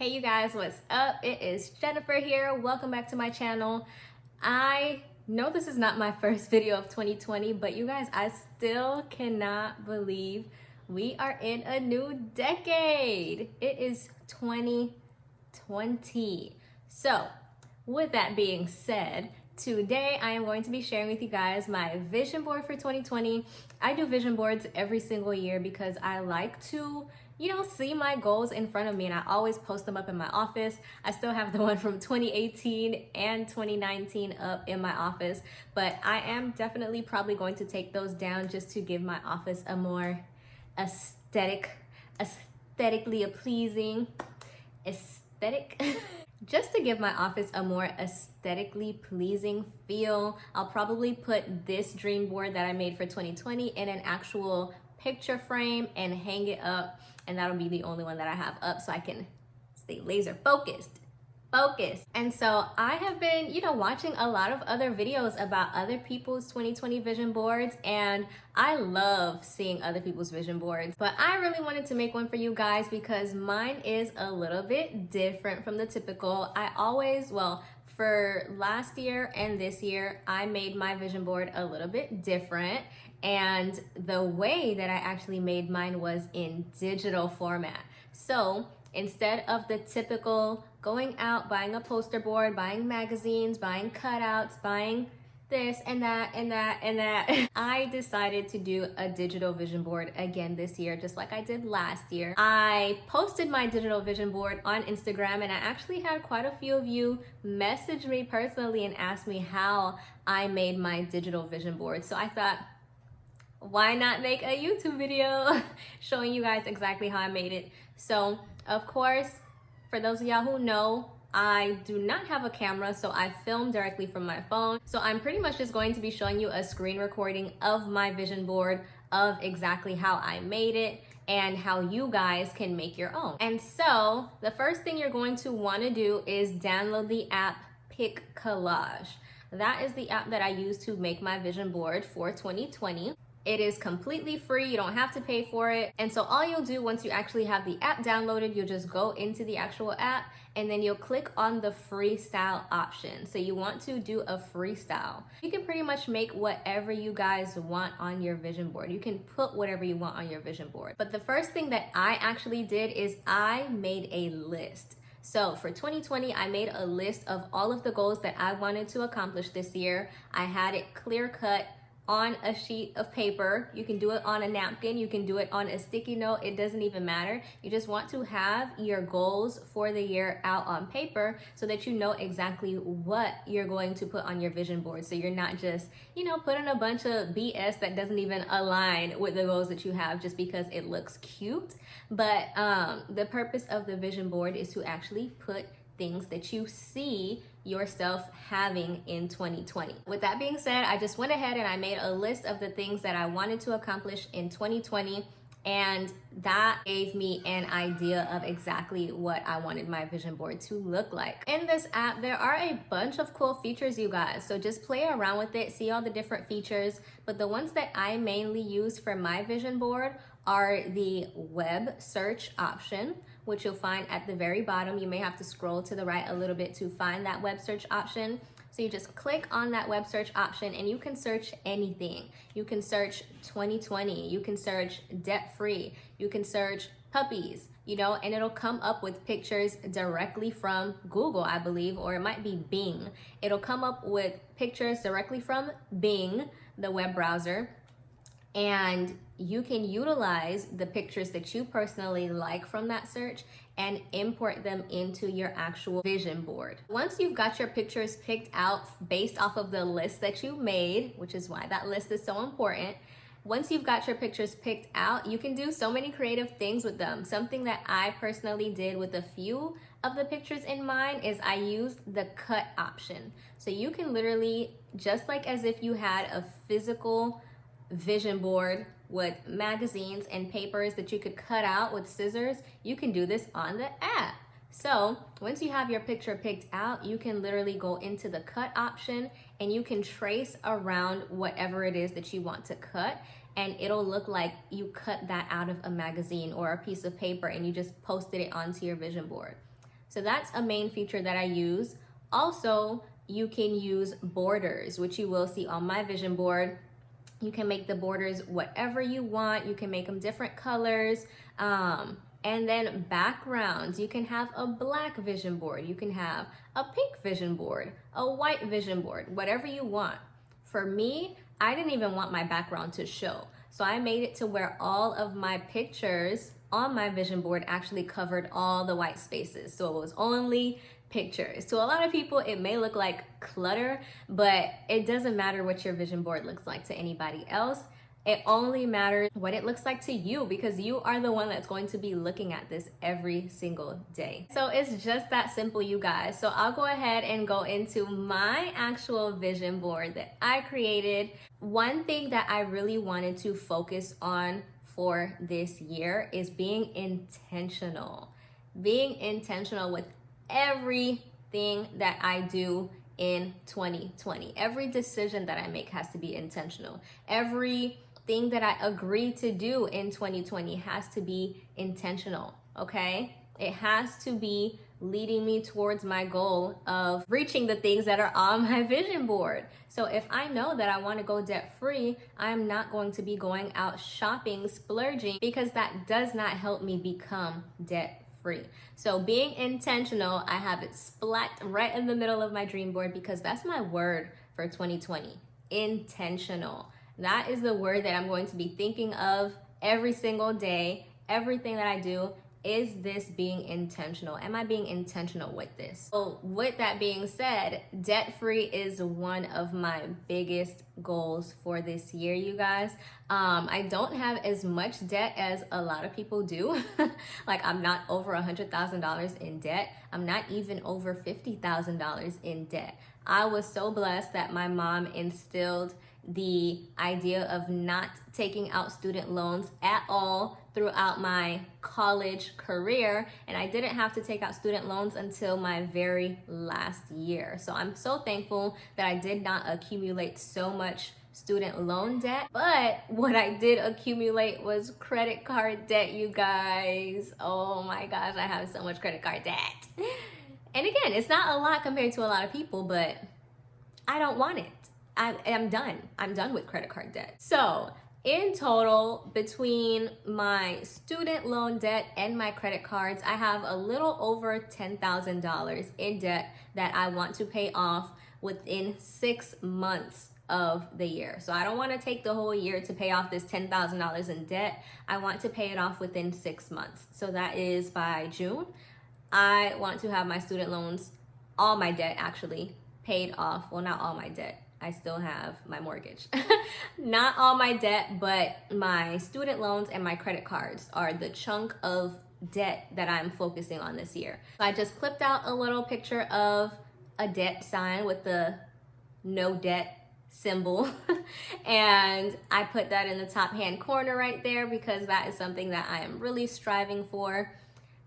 Hey you guys, what's up? It is Jennifer here. Welcome back to my channel. I know this is not my first video of 2020, but you guys, I still cannot believe we are in a new decade. It is 2020. So, with that being said, today I am going to be sharing with you guys my vision board for 2020. I do vision boards every single year because I like to see my goals in front of me, and I always post them up in my office. I still have the one from 2018 and 2019 up in my office, but I am definitely probably going to take those down just to give my office a more aesthetically pleasing aesthetic. Just to give my office a more aesthetically pleasing feel, I'll probably put this dream board that I made for 2020 in an actual picture frame and hang it up, and that'll be the only one that I have up so I can stay laser focused. And so I have been, watching a lot of other videos about other people's 2020 vision boards, and I love seeing other people's vision boards. But I really wanted to make one for you guys because mine is a little bit different from the typical. For last year and this year, I made my vision board a little bit different. And the way that I actually made mine was in digital format. So instead of the typical going out, buying a poster board, buying magazines, buying cutouts, buying this and that and that and that, I decided to do a digital vision board again this year, just like I did last year. I posted my digital vision board on Instagram, and I actually had quite a few of you message me personally and ask me how I made my digital vision board. So I thought, why not make a YouTube video showing you guys exactly how I made it? So, of course, for those of y'all who know, I do not have a camera, so I film directly from my phone. So I'm pretty much just going to be showing you a screen recording of my vision board, of exactly how I made it and how you guys can make your own. And so the first thing you're going to want to do is download the app PicCollage. That is the app that I use to make my vision board for 2020. It is completely free. You don't have to pay for it. And so all you'll do once you actually have the app downloaded, you'll just go into the actual app and then you'll click on the freestyle option. So you want to do a freestyle. You can pretty much make whatever you guys want on your vision board. You can put whatever you want on your vision board. But the first thing that I actually did is I made a list. So for 2020, I made a list of all of the goals that I wanted to accomplish this year. I had it clear cut on a sheet of paper. You can do it on a napkin, you can do it on a sticky note, it doesn't even matter. You just want to have your goals for the year out on paper so that you know exactly what you're going to put on your vision board. So you're not just, putting a bunch of BS that doesn't even align with the goals that you have just because it looks cute. But the purpose of the vision board is to actually put things that you see yourself having in 2020. With that being said, I just went ahead and I made a list of the things that I wanted to accomplish in 2020, and that gave me an idea of exactly what I wanted my vision board to look like. In this app, there are a bunch of cool features, you guys, so just play around with it, see all the different features, but the ones that I mainly use for my vision board are the web search option, which you'll find at the very bottom. You may have to scroll to the right a little bit to find that web search option. So you just click on that web search option and you can search anything. You can search 2020, you can search debt-free, you can search puppies, and it'll come up with pictures directly from Google, I believe, or it might be Bing. It'll come up with pictures directly from Bing, the web browser, and you can utilize the pictures that you personally like from that search and import them into your actual vision board. Once you've got your pictures picked out based off of the list that you made, which is why that list is so important, once you've got your pictures picked out, you can do so many creative things with them. Something that I personally did with a few of the pictures in mind is I used the cut option. So you can literally, just like as if you had a physical vision board with magazines and papers that you could cut out with scissors, you can do this on the app. So once you have your picture picked out, you can literally go into the cut option and you can trace around whatever it is that you want to cut, and it'll look like you cut that out of a magazine or a piece of paper and you just posted it onto your vision board. So that's a main feature that I use. Also, you can use borders, which you will see on my vision board. You can make the borders whatever you want. You can make them different colors. And then backgrounds, you can have a black vision board. You can have a pink vision board, a white vision board, whatever you want. For me, I didn't even want my background to show. So I made it to where all of my pictures on my vision board actually covered all the white spaces. So it was only pictures. To a lot of people, it may look like clutter, but it doesn't matter what your vision board looks like to anybody else. It only matters what it looks like to you, because you are the one that's going to be looking at this every single day. So it's just that simple, you guys. So I'll go ahead and go into my actual vision board that I created. One thing that I really wanted to focus on for this year is being intentional. Being intentional with everything that I do in 2020. Every decision that I make has to be intentional. Everything that I agree to do in 2020 has to be intentional, okay? It has to be leading me towards my goal of reaching the things that are on my vision board. So if I know that I want to go debt free, I'm not going to be going out shopping, splurging, because that does not help me become debt free. So being intentional, I have it splat right in the middle of my dream board, because that's my word for 2020. Intentional. That is the word that I'm going to be thinking of every single day. Everything that I do, is this being intentional? Am I being intentional with this? So with that being said, debt free is one of my biggest goals for this year, you guys. I don't have as much debt as a lot of people do. Like, I'm not over $100,000 in debt. I'm not even over $50,000 in debt. I was so blessed that my mom instilled the idea of not taking out student loans at all throughout my college career, and I didn't have to take out student loans until my very last year. So I'm so thankful that I did not accumulate so much student loan debt, but what I did accumulate was credit card debt, you guys. Oh my gosh, I have so much credit card debt. And again, it's not a lot compared to a lot of people, but I don't want it. I'm done. I'm done with credit card debt. So in total, between my student loan debt and my credit cards, I have a little over $10,000 in debt that I want to pay off within 6 months of the year. So I don't want to take the whole year to pay off this $10,000 in debt. I want to pay it off within 6 months. So that is by June. I want to have my student loans, all my debt actually, paid off. Well, not all my debt. I still have my mortgage. Not all my debt, but my student loans and my credit cards are the chunk of debt that I'm focusing on this year. So I just clipped out a little picture of a debt sign with the no debt symbol. And I put that in the top hand corner right there, because that is something that I am really striving for.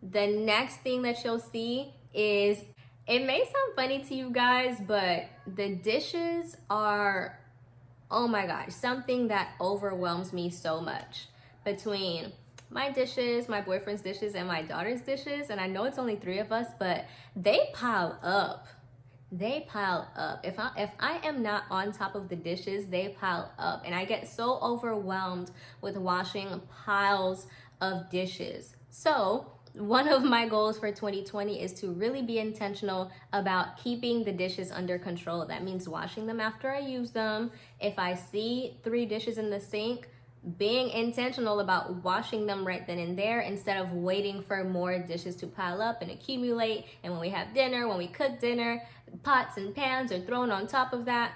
The next thing that you'll see is, it may sound funny to you guys, but the dishes are, oh my gosh, something that overwhelms me so much. Between my dishes, my boyfriend's dishes, and my daughter's dishes, and I know it's only 3 of us, but they pile up. They pile up. If I am not on top of the dishes, they pile up, and I get so overwhelmed with washing piles of dishes. So one of my goals for 2020 is to really be intentional about keeping the dishes under control. That means washing them after I use them. If I see 3 dishes in the sink, being intentional about washing them right then and there, instead of waiting for more dishes to pile up and accumulate. And when we have dinner, when we cook dinner, pots and pans are thrown on top of that.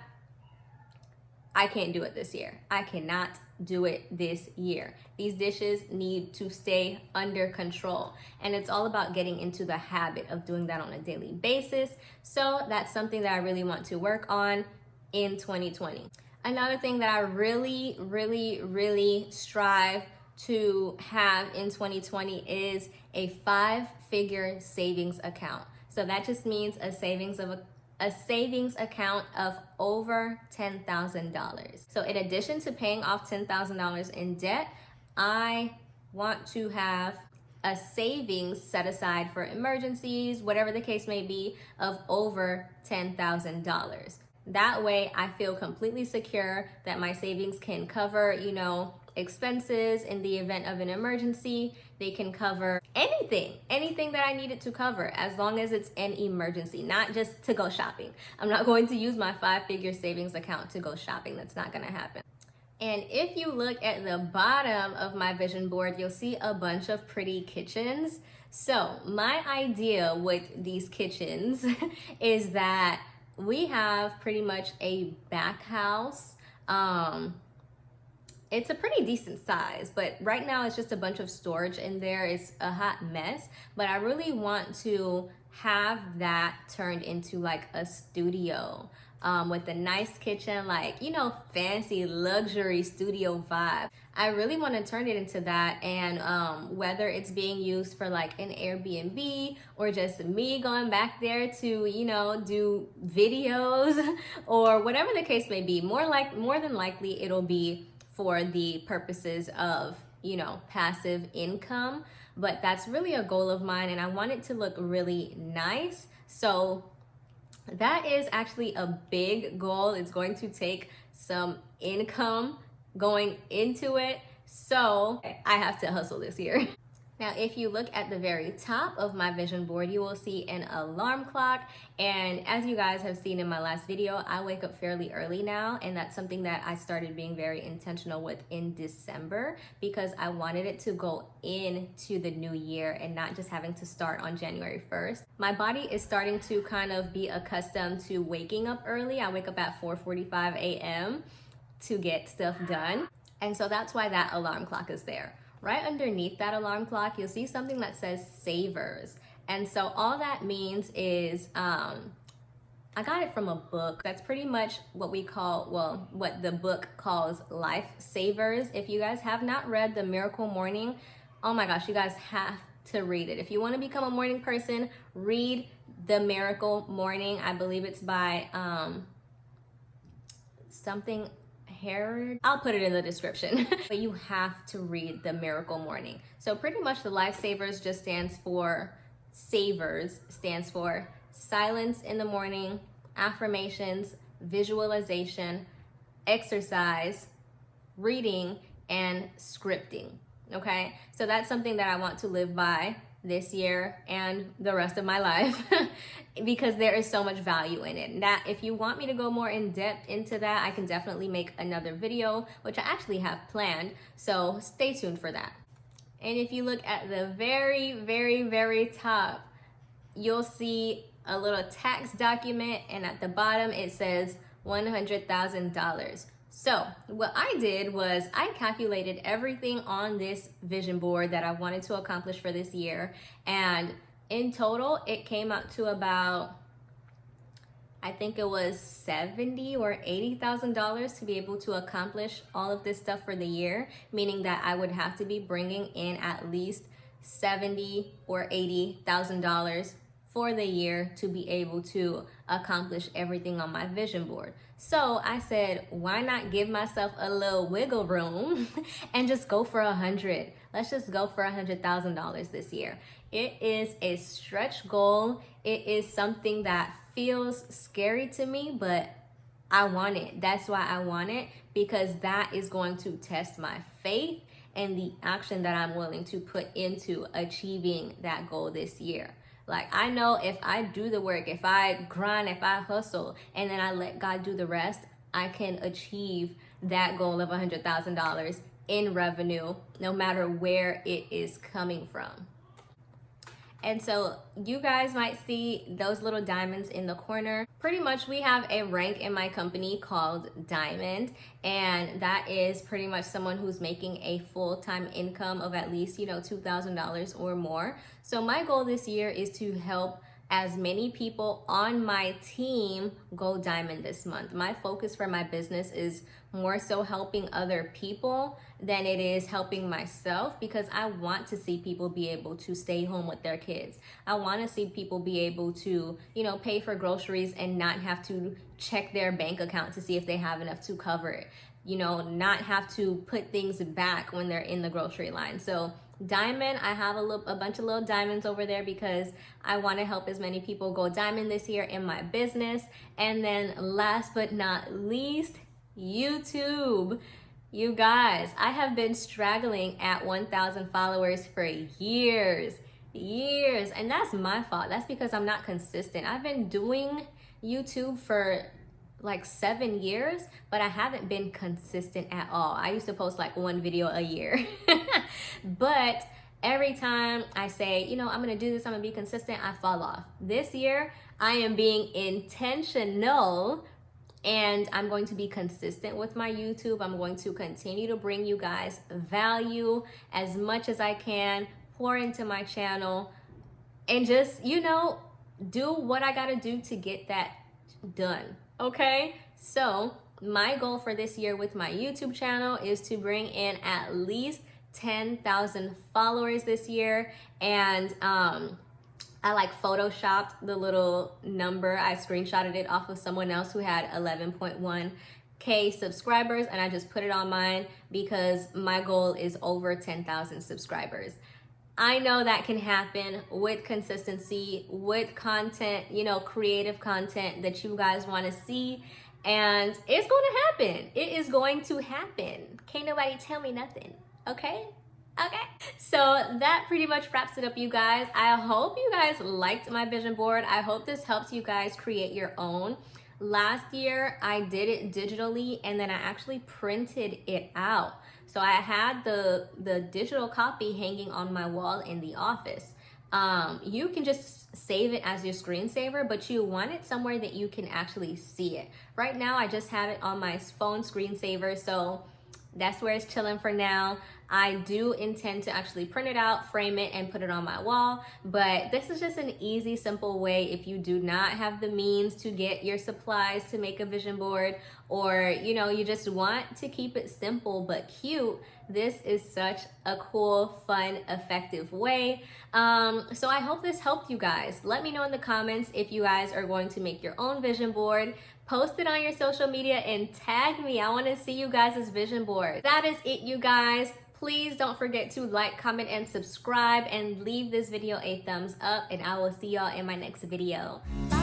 I can't do it this year. I cannot do it this year. These dishes need to stay under control. And it's all about getting into the habit of doing that on a daily basis. So that's something that I really want to work on in 2020. Another thing that I really, really, really strive to have in 2020 is a 5-figure savings account. So that just means a savings account of over $10,000. So in addition to paying off $10,000 in debt, I want to have a savings set aside for emergencies, whatever the case may be, of over $10,000. That way I feel completely secure that my savings can cover, expenses in the event of an emergency. They can cover anything that I needed to cover, as long as it's an emergency, not just to go shopping. I'm not going to use my 5-figure savings account to go shopping. That's not gonna happen. And if you look at the bottom of my vision board, you'll see a bunch of pretty kitchens. So my idea with these kitchens is that we have pretty much a back house. It's a pretty decent size, but right now it's just a bunch of storage in there. It's a hot mess, but I really want to have that turned into like a studio. With a nice kitchen, like, fancy luxury studio vibe. I really want to turn it into that, and whether it's being used for like an Airbnb or just me going back there to, do videos or whatever the case may be, more than likely it'll be for the purposes of, passive income. But that's really a goal of mine, and I want it to look really nice. So that is actually a big goal. It's going to take some income going into it. So I have to hustle this year. Now, if you look at the very top of my vision board, you will see an alarm clock. And as you guys have seen in my last video, I wake up fairly early now. And that's something that I started being very intentional with in December, because I wanted it to go into the new year and not just having to start on January 1st. My body is starting to kind of be accustomed to waking up early. I wake up at 4:45 a.m. to get stuff done. And so that's why that alarm clock is there. Right underneath that alarm clock, you'll see something that says Savers. And so all that means is, I got it from a book. That's pretty much what what the book calls life savers. If you guys have not read The Miracle Morning, oh my gosh, you guys have to read it. If you want to become a morning person, read The Miracle Morning. I believe it's by something Herod. I'll put it in the description. But you have to read The Miracle Morning. So pretty much the Lifesavers just stands for silence in the morning, affirmations, visualization, exercise, reading, and scripting. Okay, so that's something that I want to live by this year and the rest of my life because there is so much value in it. That if you want me to go more in depth into that, I can definitely make another video, which I actually have planned, so stay tuned for that. And if you look at the very, very, very top, you'll see a little tax document, and at the bottom it says $100,000. So what I did was I calculated everything on this vision board that I wanted to accomplish for this year. And in total, it came out to about, I think it was $70,000 or $80,000 to be able to accomplish all of this stuff for the year, meaning that I would have to be bringing in at least $70,000 or $80,000 for the year to be able to accomplish everything on my vision board. So I said, why not give myself a little wiggle room and just go for 100? Let's just go for $100,000 this year. It is a stretch goal. It is something that feels scary to me, but I want it. That's why I want it, because that is going to test my faith and the action that I'm willing to put into achieving that goal this year. Like, I know if I do the work, if I grind, if I hustle, and then I let God do the rest, I can achieve that goal of $100,000 in revenue, no matter where it is coming from. And so you guys might see those little diamonds in the corner. Pretty much we have a rank in my company called Diamond, and that is pretty much someone who's making a full-time income of at least, $2,000 or more. So my goal this year is to help as many people on my team go diamond this month. My focus for my business is more so helping other people than it is helping myself, because I want to see people be able to stay home with their kids. I want to see people be able to, pay for groceries and not have to check their bank account to see if they have enough to cover it. Not have to put things back when they're in the grocery line. So diamond, I have a bunch of little diamonds over there because I want to help as many people go diamond this year in my business. And then last but not least, YouTube. You guys, I have been struggling at 1,000 followers for years, and that's my fault. That's because I'm not consistent. I've been doing YouTube for like 7 years, but I haven't been consistent at all. I used to post like 1 video a year. But every time I say, you know, I'm gonna do this, I'm gonna be consistent, I fall off. This year, I am being intentional and I'm going to be consistent with my YouTube. I'm going to continue to bring you guys value as much as I can, pour into my channel, and just, you know, do what I gotta do to get that done, okay? So my goal for this year with my YouTube channel is to bring in at least 10,000 followers this year. And I like photoshopped the little number. I screenshotted it off of someone else who had 11.1K subscribers, and I just put it on mine because my goal is over 10,000 subscribers. I know that can happen with consistency, with content, you know, creative content that you guys want to see, and it's going to happen. It is going to happen. Can't nobody tell me nothing, okay? Okay, so that pretty much wraps it up, you guys. I hope you guys liked my vision board. I hope this helps you guys create your own. Last year, I did it digitally, and then I actually printed it out. So I had the digital copy hanging on my wall in the office. You can just save it as your screensaver, but you want it somewhere that you can actually see it. Right now, I just have it on my phone screensaver, so that's where it's chilling for now. I do intend to actually print it out, frame it, and put it on my wall. But this is just an easy, simple way if you do not have the means to get your supplies to make a vision board, or you know, you just want to keep it simple but cute. This is such a cool, fun, effective way. So I hope this helped you guys. Let me know in the comments if you guys are going to make your own vision board. Post it on your social media and tag me. I want to see you guys' vision board. That is it, you guys. Please don't forget to like, comment, and subscribe, and leave this video a thumbs up, and I will see y'all in my next video. Bye.